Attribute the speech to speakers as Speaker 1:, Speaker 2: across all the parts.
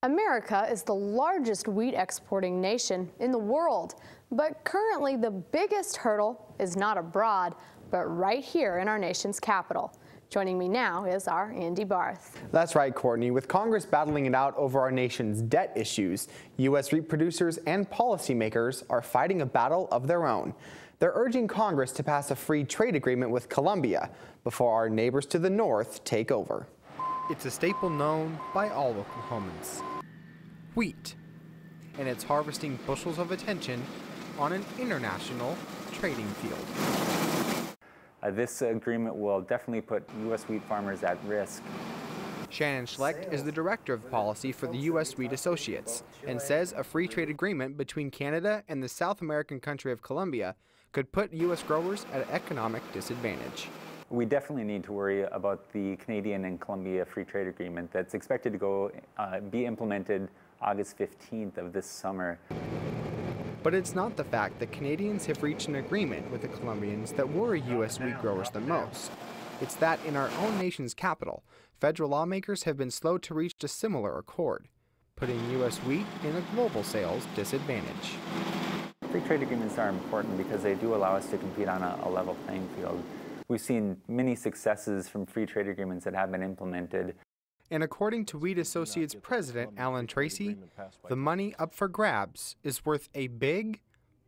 Speaker 1: America is the largest wheat exporting nation in the world, but currently the biggest hurdle is not abroad, but right here in our nation's capital. Joining me now is our Andy Barth.
Speaker 2: That's right, Courtney. With Congress battling it out over our nation's debt issues, U.S. wheat producers and policymakers are fighting a battle of their own. They're urging Congress to pass a free trade agreement with Colombia before our neighbors to the north take over.
Speaker 3: It's a staple known by all Oklahomans. Wheat. And it's harvesting bushels of attention on an international trading field.
Speaker 4: This agreement will definitely put U.S. wheat farmers at risk.
Speaker 3: Shannon Schlecht is the director of policy for the U.S. Wheat Associates and says a free trade agreement between Canada and the South American country of Colombia could put U.S. growers at an economic disadvantage.
Speaker 4: We definitely need to worry about the Canadian and Colombia free trade agreement that's expected to be implemented August 15th of this summer.
Speaker 3: But it's not the fact that Canadians have reached an agreement with the Colombians that worry U.S. wheat growers the most. It's that in our own nation's capital, federal lawmakers have been slow to reach a similar accord, putting U.S. wheat in a global sales disadvantage.
Speaker 4: Free trade agreements are important because they do allow us to compete on a level playing field. We've seen many successes from free trade agreements that have been implemented.
Speaker 3: And according to Weat Associates President Alan Tracy, the money up for grabs is worth a big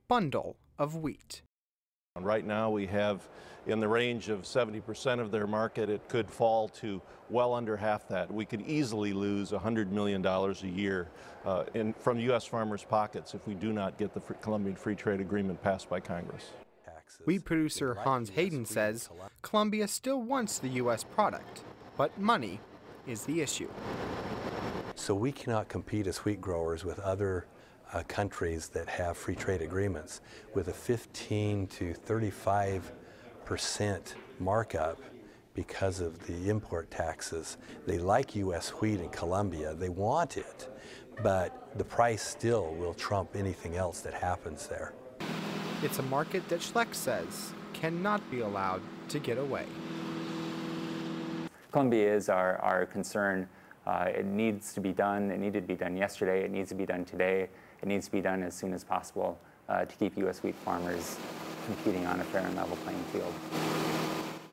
Speaker 3: bundle of wheat.
Speaker 5: Right now we have in the range of 70% of their market. It could fall to well under half that. We could easily lose $100 million a year from U.S. farmers' pockets if we do not get the Colombian Free Trade Agreement passed by Congress.
Speaker 3: Wheat producer Hans Hayden says Colombia still wants the U.S. product, but money is the issue.
Speaker 6: So we cannot compete as wheat growers with other countries that have free trade agreements with a 15 to 35% markup because of the import taxes. They like U.S. wheat in Colombia, they want it, but the price still will trump anything else that happens there.
Speaker 3: It's a market that Schlecht says cannot be allowed to get away.
Speaker 4: Colombia is our concern. It needs to be done. It needed to be done yesterday. It needs to be done today. It needs to be done as soon as possible to keep U.S. wheat farmers competing on a fair and level playing field.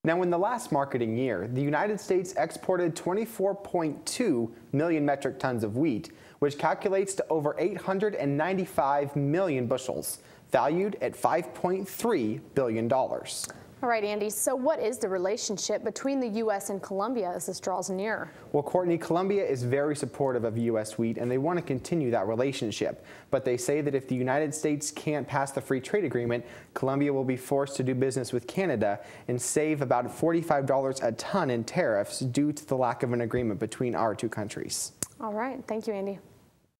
Speaker 2: Now, in the last marketing year, the United States exported 24.2 million metric tons of wheat, which calculates to over 895 million bushels, valued at $5.3 billion.
Speaker 1: All right, Andy, so what is the relationship between the U.S. and Colombia as this draws near?
Speaker 2: Well, Courtney, Colombia is very supportive of U.S. wheat, and they want to continue that relationship. But they say that if the United States can't pass the free trade agreement, Colombia will be forced to do business with Canada and save about $45 a ton in tariffs due to the lack of an agreement between our two countries.
Speaker 1: All right. Thank you, Andy.